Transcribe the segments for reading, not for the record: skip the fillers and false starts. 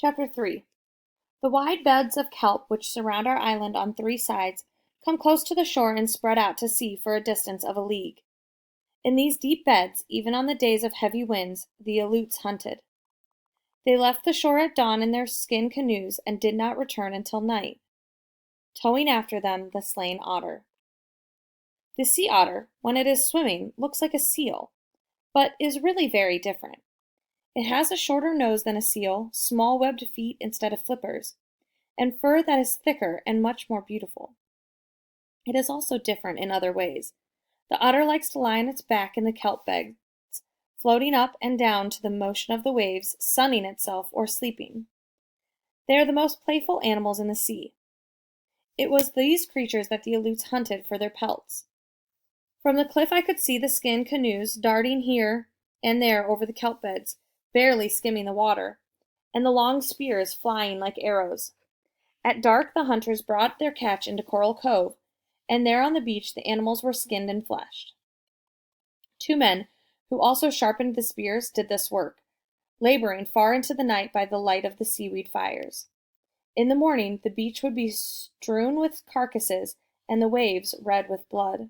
Chapter 3. The wide beds of kelp which surround our island on three sides come close to the shore and spread out to sea for a distance of a league. In these deep beds, even on the days of heavy winds, the Aleuts hunted. They left the shore at dawn in their skin canoes and did not return until night, towing after them the slain otter. The sea otter, when it is swimming, looks like a seal, but is really very different. It has a shorter nose than a seal, small webbed feet instead of flippers, and fur that is thicker and much more beautiful. It is also different in other ways. The otter likes to lie on its back in the kelp beds, floating up and down to the motion of the waves, sunning itself, or sleeping. They are the most playful animals in the sea. It was these creatures that the Aleuts hunted for their pelts. From the cliff I could see the skin canoes darting here and there over the kelp beds, barely skimming the water, and the long spears flying like arrows. At dark the hunters brought their catch into Coral Cove, and there on the beach the animals were skinned and fleshed. Two men, who also sharpened the spears, did this work, laboring far into the night by the light of the seaweed fires. In the morning the beach would be strewn with carcasses, and the waves red with blood.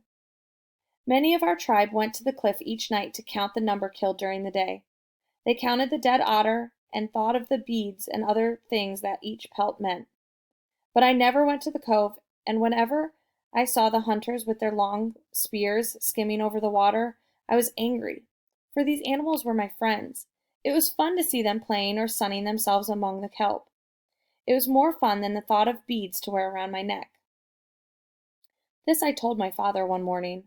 Many of our tribe went to the cliff each night to count the number killed during the day. They counted the dead otter and thought of the beads and other things that each pelt meant. But I never went to the cove, and whenever I saw the hunters with their long spears skimming over the water, I was angry, for these animals were my friends. It was fun to see them playing or sunning themselves among the kelp. It was more fun than the thought of beads to wear around my neck. This I told my father one morning.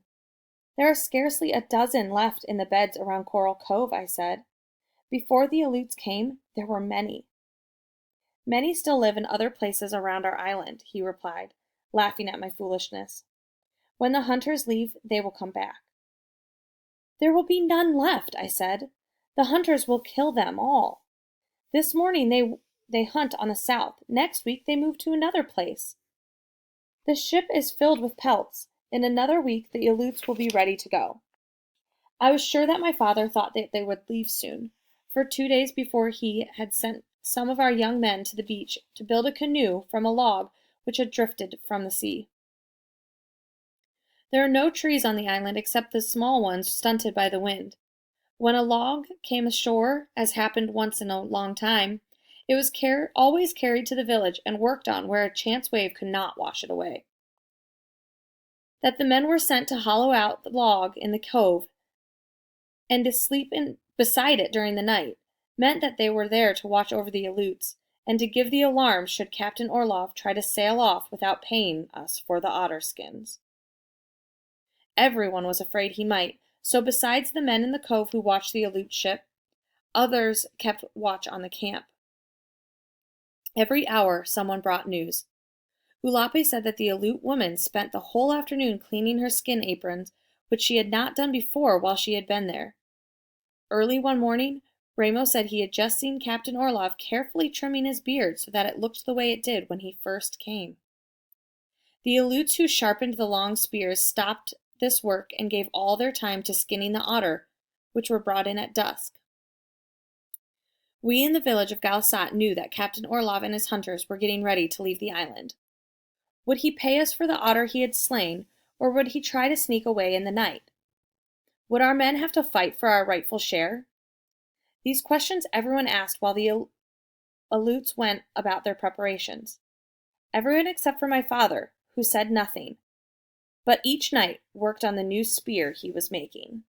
There are scarcely a dozen left in the beds around Coral Cove, I said. Before the Aleuts came, there were many. Many still live in other places around our island, he replied, laughing at my foolishness. When the hunters leave, they will come back. There will be none left, I said. The hunters will kill them all. This morning they hunt on the south. Next week they move to another place. The ship is filled with pelts. In another week the Aleuts will be ready to go. I was sure that my father thought that they would leave soon, for 2 days before he had sent some of our young men to the beach to build a canoe from a log which had drifted from the sea. There are no trees on the island except the small ones stunted by the wind. When a log came ashore, as happened once in a long time, it was always carried to the village and worked on where a chance wave could not wash it away. That the men were sent to hollow out the log in the cove and to sleep beside it during the night meant that they were there to watch over the Aleuts and to give the alarm should Captain Orlov try to sail off without paying us for the otter skins. Everyone was afraid he might, so besides the men in the cove who watched the Aleut ship, others kept watch on the camp. Every hour someone brought news. Ulape said that the Aleut woman spent the whole afternoon cleaning her skin aprons, which she had not done before while she had been there. Early one morning, Ramo said he had just seen Captain Orlov carefully trimming his beard so that it looked the way it did when he first came. The Aleuts who sharpened the long spears stopped this work and gave all their time to skinning the otter, which were brought in at dusk. We in the village of Galasat knew that Captain Orlov and his hunters were getting ready to leave the island. Would he pay us for the otter he had slain, or would he try to sneak away in the night? Would our men have to fight for our rightful share? These questions everyone asked while the Aleuts went about their preparations. Everyone except for my father, who said nothing, but each night worked on the new spear he was making.